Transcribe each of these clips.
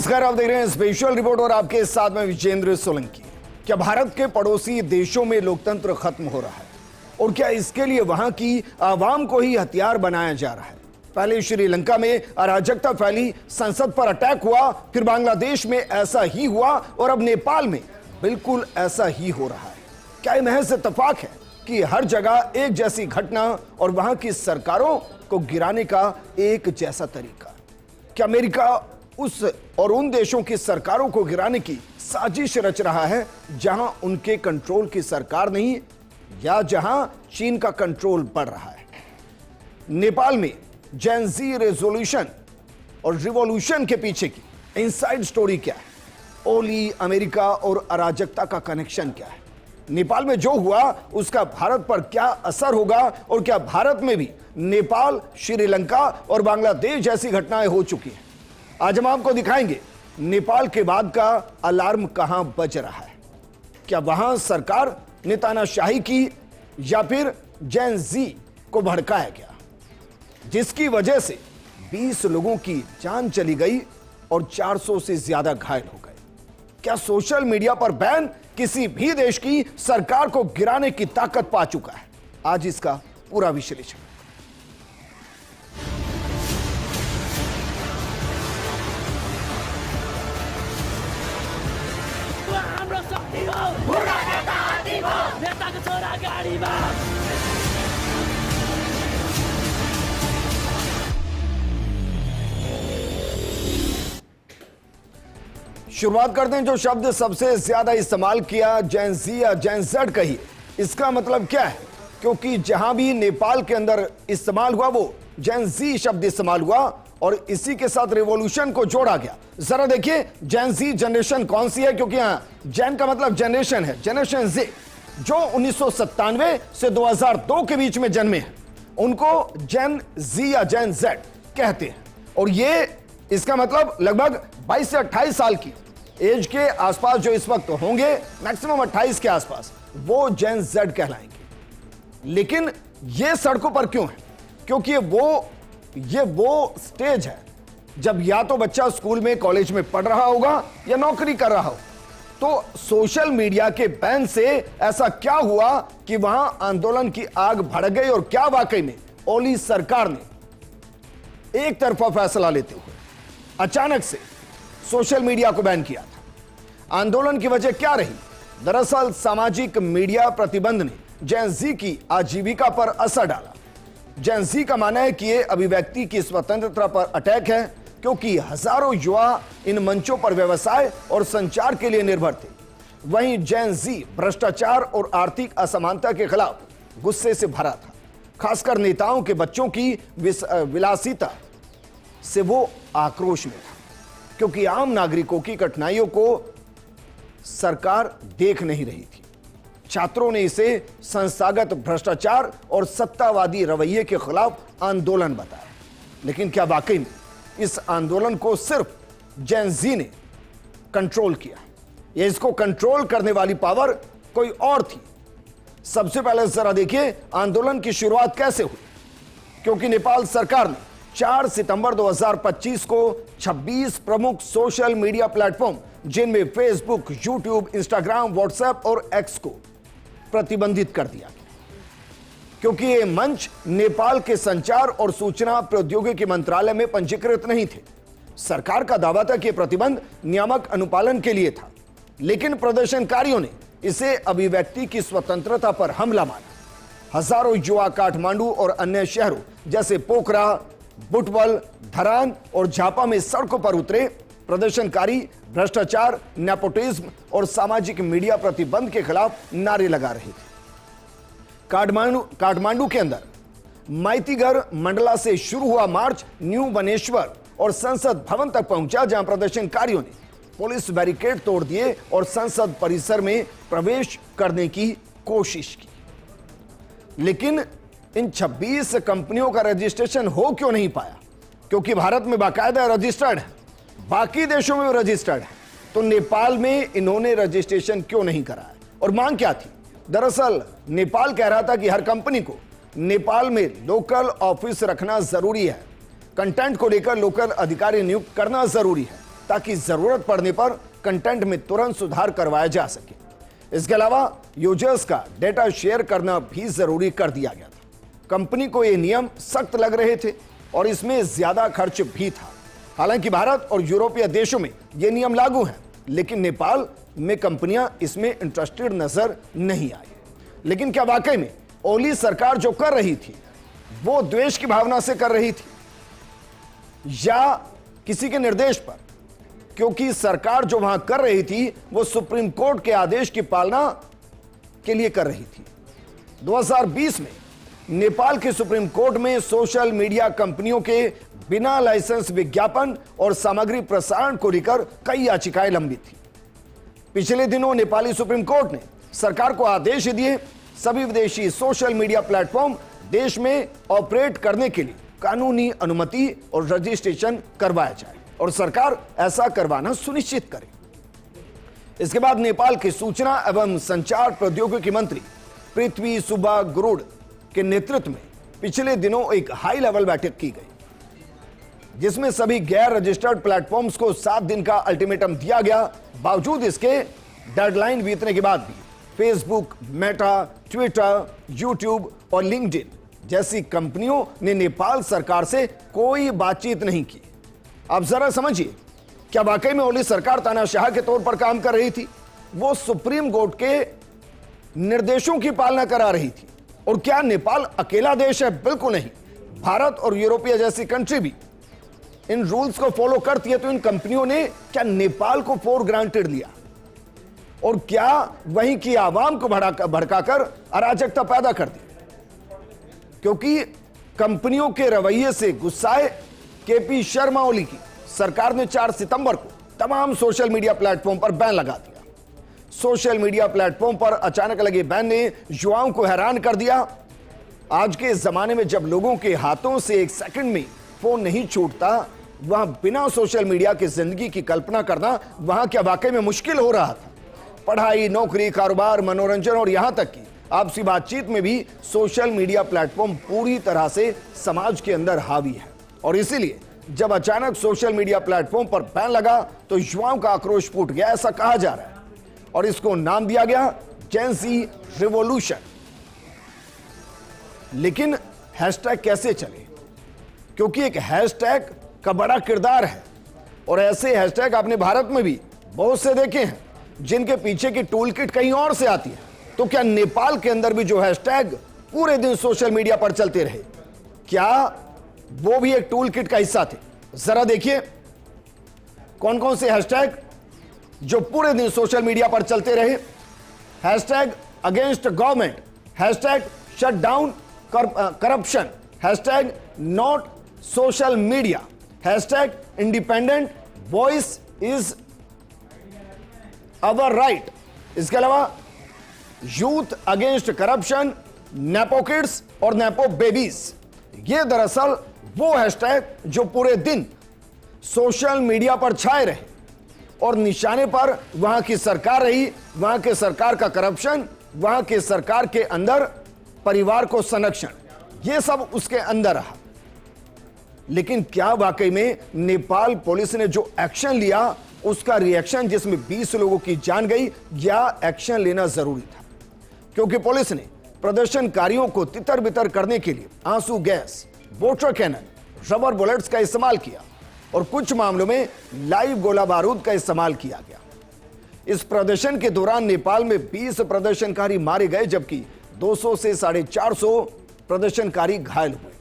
नमस्कार, आप देख रहे हैं स्पेशल रिपोर्ट और आपके साथ में विजेंद्र सोलंकी। क्या भारत के पड़ोसी देशों में लोकतंत्र खत्म हो रहा है और क्या इसके लिए वहां की आवाम को ही हथियार बनाया जा रहा है? पहले श्रीलंका में अराजकता फैली, संसद पर अटैक हुआ, फिर बांग्लादेश में ऐसा ही हुआ और अब नेपाल में बिल्कुल ऐसा ही हो रहा है। क्या यह महज इत्तेफाक है कि हर जगह एक जैसी घटना और वहां की सरकारों को गिराने का एक जैसा तरीका? क्या अमेरिका उस और उन देशों की सरकारों को गिराने की साजिश रच रहा है जहां उनके कंट्रोल की सरकार नहीं, या जहां चीन का कंट्रोल बढ़ रहा है? नेपाल में जेन ज़ी रेजोल्यूशन और रिवॉल्यूशन के पीछे की इनसाइड स्टोरी क्या है? ओली, अमेरिका और अराजकता का कनेक्शन क्या है? नेपाल में जो हुआ उसका भारत पर क्या असर होगा और क्या भारत में भी नेपाल, श्रीलंका और बांग्लादेश जैसी घटनाएं हो चुकी हैं? आज हम आपको दिखाएंगे नेपाल के बाद का अलार्म कहां बज रहा है। क्या वहां सरकार ने तानाशाही की या फिर जेन ज़ी को भड़काया गया, जिसकी वजह से 20 लोगों की जान चली गई और 400 से ज्यादा घायल हो गए? क्या सोशल मीडिया पर बैन किसी भी देश की सरकार को गिराने की ताकत पा चुका है? आज इसका पूरा विश्लेषण। शुरुआत करते हैं जो शब्द सबसे ज्यादा इस्तेमाल किया, जेन ज़ी या जेन ज़ेड कहिए। इसका मतलब क्या है? क्योंकि जहां भी नेपाल के अंदर इस्तेमाल हुआ वो जेन ज़ी शब्द इस्तेमाल हुआ और इसी के साथ रिवॉल्यूशन को जोड़ा गया। जरा देखिए जेन ज़ी जनरेशन कौन सी है, क्योंकि यहां जेन का मतलब जनरेशन है। जनरेशन ज़ी जो 1997 से 2002 के बीच में जन्मे हैं उनको जेन ज़ी या जेन ज़ेड कहते हैं। और ये इसका मतलब लगभग 22 से 28 साल की एज के आसपास जो इस वक्त होंगे, मैक्सिमम 28 के आसपास, वो जेन ज़ेड कहलाएंगे। लेकिन ये सड़कों पर क्यों है? क्योंकि ये वो स्टेज है जब या तो बच्चा स्कूल में, कॉलेज में पढ़ रहा होगा या नौकरी कर रहा हो। तो सोशल मीडिया के बैन से ऐसा क्या हुआ कि वहां आंदोलन की आग भड़क गई और क्या वाकई में ओली सरकार ने एक तरफा फैसला लेते हुए अचानक से सोशल मीडिया को बैन किया था? आंदोलन की वजह क्या रही? दरअसल सामाजिक मीडिया प्रतिबंध ने जेन ज़ी की आजीविका पर असर डाला। जेन ज़ी का मानना है कि यह अभिव्यक्ति की स्वतंत्रता पर अटैक है, क्योंकि हजारों युवा इन मंचों पर व्यवसाय और संचार के लिए निर्भर थे। वहीं जेन ज़ी भ्रष्टाचार और आर्थिक असमानता के खिलाफ गुस्से से भरा था, खासकर नेताओं के बच्चों की विलासिता से वो आक्रोश में था, क्योंकि आम नागरिकों की कठिनाइयों को सरकार देख नहीं रही थी। छात्रों ने इसे संस्थागत भ्रष्टाचार और सत्तावादी रवैये के खिलाफ आंदोलन बताया। लेकिन क्या वाकई में इस आंदोलन को सिर्फ जेन ज़ी ने कंट्रोल किया, या इसको कंट्रोल करने वाली पावर कोई और थी? सबसे पहले जरा देखिए आंदोलन की शुरुआत कैसे हुई। क्योंकि नेपाल सरकार ने 4 सितंबर 2025 को 26 प्रमुख सोशल मीडिया प्लेटफॉर्म, जिनमें फेसबुक, यूट्यूब, इंस्टाग्राम, व्हाट्सएप और एक्स को प्रतिबंधित कर दिया गया, क्योंकि ये मंच नेपाल के संचार और सूचना प्रौद्योगिकी मंत्रालय में पंजीकृत नहीं थे। सरकार का दावा था कि प्रतिबंध नियामक अनुपालन के लिए था, लेकिन प्रदर्शनकारियों ने इसे अभिव्यक्ति की स्वतंत्रता पर हमला माना। हजारों युवा काठमांडू और अन्य शहरों जैसे पोखरा, बुटवल, धरान और झापा में सड़कों पर उतरे। प्रदर्शनकारी भ्रष्टाचार, नेपोटिज्म और सामाजिक मीडिया प्रतिबंध के खिलाफ नारे लगा रहे थे। काठमांडू के अंदर माइतीगर मंडला से शुरू हुआ मार्च न्यू बनेश्वर और संसद भवन तक पहुंचा, जहां प्रदर्शनकारियों ने पुलिस बैरिकेड तोड़ दिए और संसद परिसर में प्रवेश करने की कोशिश की। लेकिन इन 26 कंपनियों का रजिस्ट्रेशन हो क्यों नहीं पाया? क्योंकि भारत में बाकायदा रजिस्टर्ड है, बाकी देशों में रजिस्टर्ड है, तो नेपाल में इन्होंने रजिस्ट्रेशन क्यों नहीं कराया? और मांग क्या थी? दरअसल नेपाल कह रहा था कि हर कंपनी को नेपाल में लोकल ऑफिस रखना जरूरी है, कंटेंट को लेकर लोकल अधिकारी नियुक्त करना जरूरी है, ताकि जरूरत पड़ने पर कंटेंट में तुरंत सुधार करवाया जा सके। इसके अलावा यूजर्स का डेटा शेयर करना भी जरूरी कर दिया गया था। कंपनी को ये नियम सख्त लग रहे थे और इसमें ज्यादा खर्च भी था। हालांकि भारत और यूरोपीय देशों में ये नियम लागू हैं, लेकिन नेपाल में कंपनियां इसमें इंटरेस्टेड नजर नहीं आई। लेकिन क्या वाकई में ओली सरकार जो कर रही थी वो द्वेष की भावना से कर रही थी या किसी के निर्देश पर? क्योंकि सरकार जो वहां कर रही थी वो सुप्रीम कोर्ट के आदेश की पालना के लिए कर रही थी। 2020 में नेपाल के सुप्रीम कोर्ट में सोशल मीडिया कंपनियों के बिना लाइसेंस विज्ञापन और सामग्री प्रसारण को लेकर कई याचिकाएं लंबित थी। पिछले दिनों नेपाली सुप्रीम कोर्ट ने सरकार को आदेश दिए सभी विदेशी सोशल मीडिया प्लेटफॉर्म देश में ऑपरेट करने के लिए कानूनी अनुमति और रजिस्ट्रेशन करवाया जाए और सरकार ऐसा करवाना सुनिश्चित करे। इसके बाद नेपाल के सूचना एवं संचार प्रौद्योगिकी मंत्री पृथ्वी सुब्बा गुरुङ के नेतृत्व में पिछले दिनों एक हाई लेवल बैठक की गई, जिसमें सभी गैर रजिस्टर्ड प्लेटफॉर्म्स को 7 दिन का अल्टीमेटम दिया गया। बावजूद इसके डेडलाइन बीतने के बाद भी फेसबुक, मेटा, ट्विटर, यूट्यूब और लिंक्डइन जैसी कंपनियों ने नेपाल सरकार से कोई बातचीत नहीं की। अब जरा समझिए, क्या वाकई में ओली सरकार तानाशाह के तौर पर काम कर रही थी? वो सुप्रीम कोर्ट के निर्देशों की पालना करा रही थी। और क्या नेपाल अकेला देश है? बिल्कुल नहीं। भारत और यूरोपीय जैसी कंट्री भी इन रूल्स को फॉलो करती है। तो इन कंपनियों ने क्या नेपाल को फॉर ग्रांटेड लिया और क्या वहीं की आवाम को भड़काकर अराजकता पैदा कर दी? क्योंकि कंपनियों के रवैये से गुस्साए केपी शर्मा ओली की सरकार ने 4 सितंबर को तमाम सोशल मीडिया प्लेटफॉर्म पर बैन लगा दिया। सोशल मीडिया प्लेटफॉर्म पर अचानक लगे बैन ने युवाओं को हैरान कर दिया। आज के जमाने में जब लोगों के हाथों से एक सेकंड में फोन नहीं छूटता, वहां बिना सोशल मीडिया की जिंदगी की कल्पना करना वहां क्या वाकई में मुश्किल हो रहा था। पढ़ाई, नौकरी, कारोबार, मनोरंजन और यहां तक कि आपसी बातचीत में भी सोशल मीडिया प्लेटफॉर्म पूरी तरह से समाज के अंदर हावी है। और इसीलिए जब अचानक सोशल मीडिया प्लेटफॉर्म पर बैन लगा तो युवाओं का आक्रोश फूट गया, ऐसा कहा जा रहा है। और इसको नाम दिया गया जेन ज़ी रिवॉल्यूशन। लेकिन हैशटैग कैसे चले? क्योंकि एक हैशटैग का बड़ा किरदार है और ऐसे हैशटैग आपने भारत में भी बहुत से देखे हैं जिनके पीछे की टूल किट कहीं और से आती है। तो क्या नेपाल के अंदर भी जो हैशटैग पूरे दिन सोशल मीडिया पर चलते रहे, क्या वो भी एक टूल किट का हिस्सा थे? जरा देखिए कौन कौन से हैशटैग जो पूरे दिन सोशल मीडिया पर चलते रहे। Hashtag against government, hashtag shut down corruption, hashtag not social media, hashtag independent voice is our right. इसके अलावा youth against corruption, nepo kids और नेपो बेबीज। ये दरअसल वो हैशटैग जो पूरे दिन सोशल मीडिया पर छाए रहे और निशाने पर वहां की सरकार रही, वहां के सरकार का करप्शन, वहां के सरकार के अंदर परिवार को संरक्षण, ये सब उसके अंदर रहा। लेकिन क्या वाकई में नेपाल पुलिस ने जो एक्शन लिया उसका रिएक्शन जिसमें 20 लोगों की जान गई, या एक्शन लेना जरूरी था? क्योंकि पुलिस ने प्रदर्शनकारियों को तितर बितर करने के लिए आंसू gas, water cannon, rubber bullets का इस्तेमाल किया और कुछ मामलों में लाइव गोला बारूद का इस्तेमाल किया गया। इस प्रदर्शन के दौरान नेपाल में 20 प्रदर्शनकारी मारे गए, जबकि 200 से 450 प्रदर्शनकारी घायल हुए,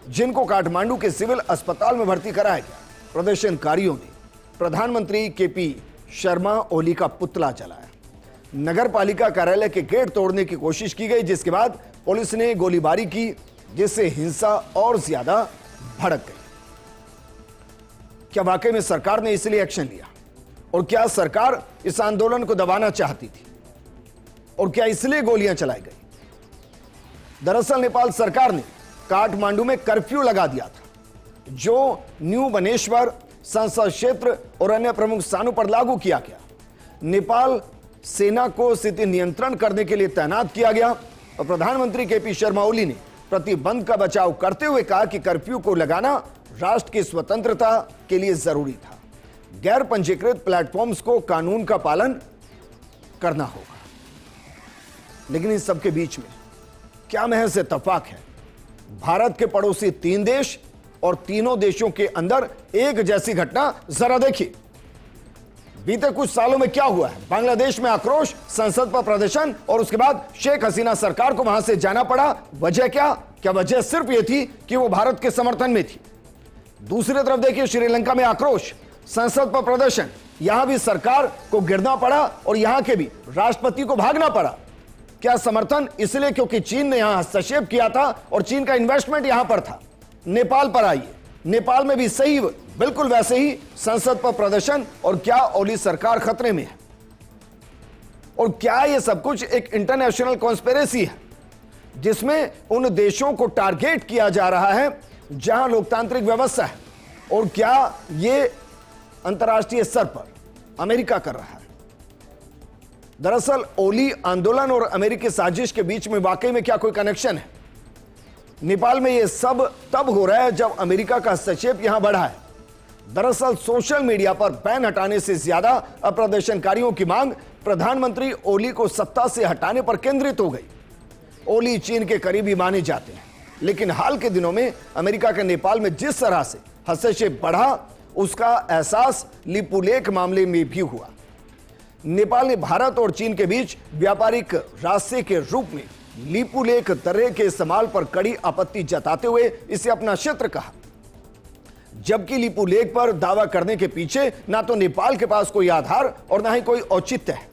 जिनको काठमांडू के सिविल अस्पताल में भर्ती कराया गया। प्रदर्शनकारियों ने प्रधानमंत्री केपी शर्मा ओली का पुतला जलाया। नगर पालिका कार्यालय के गेट तोड़ने की कोशिश की गई, जिसके बाद पुलिस ने गोलीबारी की, जिससे हिंसा और ज्यादा भड़क गई। क्या वाकई में सरकार ने इसलिए एक्शन लिया? और क्या सरकार इस आंदोलन को दबाना चाहती थी? और क्या इसलिए गोलियां चलाई गई? दरअसल नेपाल सरकार ने काठमांडू में कर्फ्यू लगा दिया था, जो न्यू बनेश्वर, संसद क्षेत्र और अन्य प्रमुख स्थानों पर लागू किया गया। नेपाल सेना को स्थिति नियंत्रण करने के लिए तैनात किया गया और प्रधानमंत्री केपी शर्मा ओली ने प्रतिबंध का बचाव करते हुए कहा कि कर्फ्यू को लगाना राष्ट्र की स्वतंत्रता के लिए जरूरी था। गैर पंजीकृत प्लेटफॉर्म्स को कानून का पालन करना होगा। लेकिन इस सबके बीच में क्या महज इत्तेफाक है? भारत के पड़ोसी 3 देश और तीनों देशों के अंदर एक जैसी घटना जरा देखिए। बीते कुछ सालों में क्या हुआ है? बांग्लादेश में आक्रोश, संसद पर प्रदर्शन और उसके बाद शेख हसीना सरकार को वहां से जाना पड़ा। वजह क्या वजह सिर्फ यह थी कि वो भारत के समर्थन में थी। दूसरी तरफ देखिए, श्रीलंका में आक्रोश, संसद पर प्रदर्शन, यहां भी सरकार को गिरना पड़ा और यहां के भी राष्ट्रपति को भागना पड़ा। क्या समर्थन? इसलिए क्योंकि चीन ने यहां हस्तक्षेप किया था और चीन का इन्वेस्टमेंट यहां पर था। नेपाल पर आइए, नेपाल में भी सही बिल्कुल वैसे ही संसद पर प्रदर्शन। और क्या ओली सरकार खतरे में है? और क्या यह सब कुछ एक इंटरनेशनल कॉन्स्पिरेसी है जिसमें उन देशों को टारगेट किया जा रहा है जहां लोकतांत्रिक व्यवस्था है? और क्या यह अंतर्राष्ट्रीय स्तर पर अमेरिका कर रहा है? दरअसल ओली आंदोलन और अमेरिकी साजिश के बीच में वाकई में क्या कोई कनेक्शन है? नेपाल में यह सब तब हो रहा है जब अमेरिका का हस्तक्षेप यहां बढ़ा है। दरअसल सोशल मीडिया पर बैन हटाने से ज्यादा अब प्रदर्शनकारियों की मांग प्रधानमंत्री ओली को सत्ता से हटाने पर केंद्रित हो गई। ओली चीन के करीबी माने जाते हैं, लेकिन हाल के दिनों में अमेरिका के नेपाल में जिस तरह से हस्तक्षेप बढ़ा उसका एहसास लिपुलेख मामले में भी हुआ। नेपाल ने भारत और चीन के बीच व्यापारिक रास्ते के रूप में लिपुलेख दर्रे के इस्तेमाल पर कड़ी आपत्ति जताते हुए इसे अपना क्षेत्र कहा, जबकि लिपुलेख पर दावा करने के पीछे ना तो नेपाल के पास कोई आधार और ना ही कोई औचित्य है।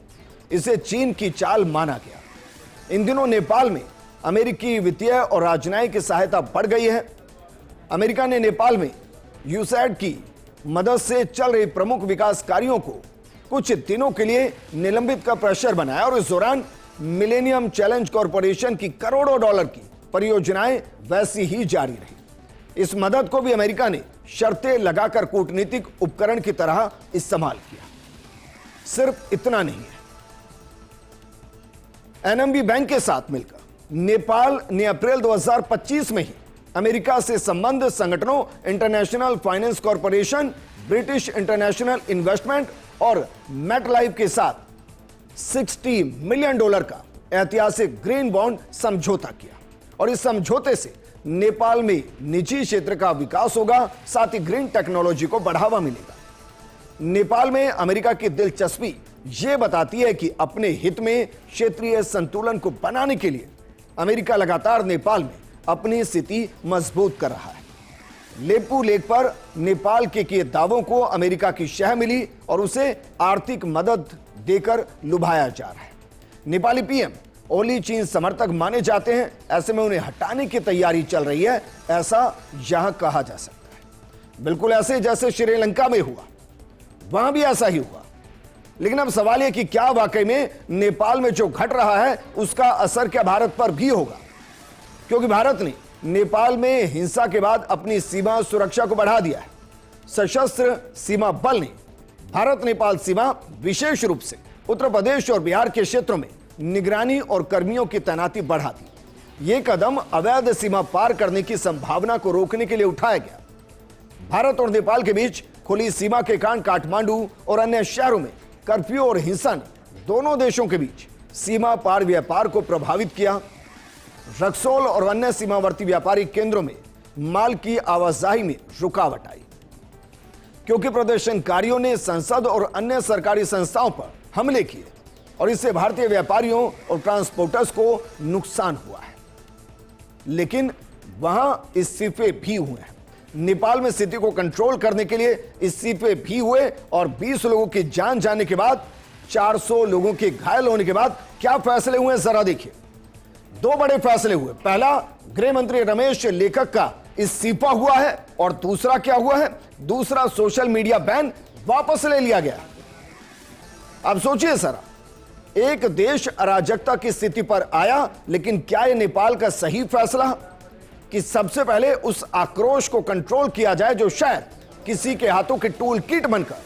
इसे चीन की चाल माना गया। इन दिनों नेपाल में अमेरिकी वित्तीय और राजनयिक की सहायता बढ़ गई है। अमेरिका ने नेपाल में यूसैइड की मदद से चल रहे प्रमुख विकास कार्यों को कुछ दिनों के लिए निलंबित का प्रेशर बनाया और इस दौरान मिलेनियम चैलेंज कॉरपोरेशन की करोड़ों डॉलर की परियोजनाएं वैसी ही जारी रही। इस मदद को भी अमेरिका ने शर्तें लगाकर कूटनीतिक उपकरण की तरह इस्तेमाल किया। सिर्फ इतना नहीं है, एनएमबी बैंक के साथ मिलकर नेपाल ने अप्रैल 2025 में ही अमेरिका से संबंध संगठनों international finance corporation, British international investment और मेटलाइफ के साथ $60 मिलियन का ऐतिहासिक ग्रीन बॉन्ड समझौता किया। और इस समझौते से नेपाल में निजी क्षेत्र का विकास होगा, साथ ही ग्रीन टेक्नोलॉजी को बढ़ावा मिलेगा। नेपाल में अमेरिका की दिलचस्पी यह बताती है कि अपने हित में क्षेत्रीय संतुलन को बनाने के लिए अमेरिका लगातार नेपाल में अपनी स्थिति मजबूत कर रहा है। लिपुलेख पर नेपाल के किए दावों को अमेरिका की शह मिली और उसे आर्थिक मदद देकर लुभाया जा रहा है। नेपाली पीएम ओली चीन समर्थक माने जाते हैं, ऐसे में उन्हें हटाने की तैयारी चल रही है, ऐसा यहां कहा जा सकता है। बिल्कुल ऐसे जैसे श्रीलंका में हुआ, वहां भी ऐसा ही हुआ। लेकिन अब सवाल यह कि क्या वाकई में नेपाल में जो घट रहा है उसका असर क्या भारत पर भी होगा? क्योंकि भारत ने नेपाल में हिंसा के बाद अपनी सीमा सुरक्षा को बढ़ा दिया है। सशस्त्र सीमा बल ने भारत नेपाल सीमा, विशेष रूप से उत्तर प्रदेश और बिहार के क्षेत्रों में निगरानी और कर्मियों की तैनाती बढ़ा दी। यह कदम अवैध सीमा पार करने की संभावना को रोकने के लिए उठाया गया। भारत और नेपाल के बीच खुली सीमा के कारण काठमांडू और अन्य शहरों में कर्फ्यू और हिंसा ने दोनों देशों के बीच सीमा पार व्यापार को प्रभावित किया। रक्सौल और अन्य सीमावर्ती व्यापारिक केंद्रों में माल की आवाजाही में रुकावट आई, क्योंकि प्रदर्शनकारियों ने संसद और अन्य सरकारी संस्थाओं पर हमले किए और इससे भारतीय व्यापारियों और ट्रांसपोर्टर्स को नुकसान हुआ है। लेकिन वहां इस्तीफे भी हुए हैं। नेपाल में स्थिति को कंट्रोल करने के लिए इस्तीफे भी हुए और 20 लोगों की जान जाने के बाद, 400 लोगों के घायल होने के बाद क्या फैसले हुए जरा देखिए। 2 बड़े फैसले हुए। पहला, गृह मंत्री रमेश लेखक का इस्तीफा हुआ है और दूसरा क्या हुआ है? दूसरा, सोशल मीडिया बैन वापस ले लिया गया। अब सोचिए सर, एक देश अराजकता की स्थिति पर आया, लेकिन क्या यह नेपाल का सही फैसला कि सबसे पहले उस आक्रोश को कंट्रोल किया जाए जो शायद किसी के हाथों के टूल किट बनकर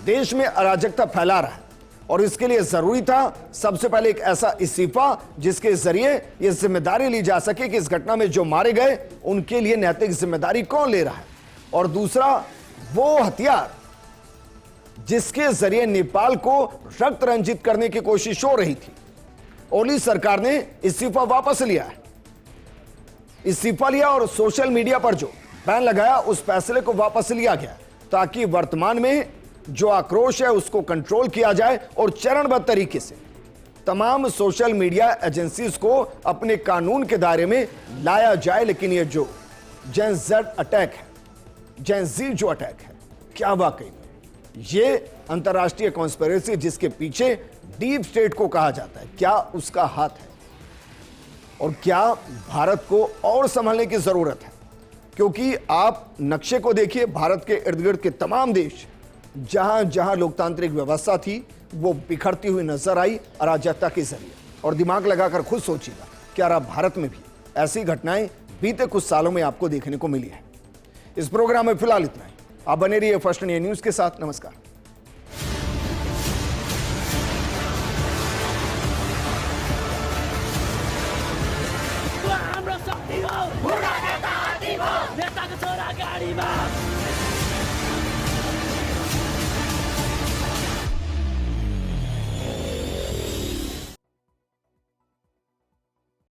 देश में अराजकता फैला रहा है? और इसके लिए जरूरी था सबसे पहले एक ऐसा इस्तीफा जिसके जरिए यह जिम्मेदारी ली जा सके कि इस घटना में जो मारे गए उनके लिए नैतिक जिम्मेदारी कौन ले रहा है। और दूसरा, वो हथियार जिसके जरिए नेपाल को रक्त रंजित करने की कोशिश हो रही थी। ओली सरकार ने इस्तीफा वापस लिया है। इस्तीफा लिया और सोशल मीडिया पर जो बैन लगाया उस फैसले को वापस लिया गया ताकि वर्तमान में जो आक्रोश है उसको कंट्रोल किया जाए और चरणबद्ध तरीके से तमाम सोशल मीडिया एजेंसीज को अपने कानून के दायरे में लाया जाए। लेकिन ये जो जेन जेड अटैक है, जेन जी जो अटैक है, क्या वाकई में ये अंतरराष्ट्रीय कॉन्स्पिरेसी जिसके पीछे डीप स्टेट को कहा जाता है, क्या उसका हाथ है? और क्या भारत को और संभलने की जरूरत है? क्योंकि आप नक्शे को देखिए, भारत के इर्द गिर्द के तमाम देश जहां जहां लोकतांत्रिक व्यवस्था थी वो बिखरती हुई नजर आई अराजकता के जरिए। और दिमाग लगाकर खुद सोचिएगा, क्या भारत में भी ऐसी घटनाएं बीते कुछ सालों में आपको देखने को मिली है? इस प्रोग्राम में फिलहाल इतना ही। आप बने रहिए फर्स्ट इंडिया न्यूज के साथ। नमस्कार। नेताको छोरा गाडीमा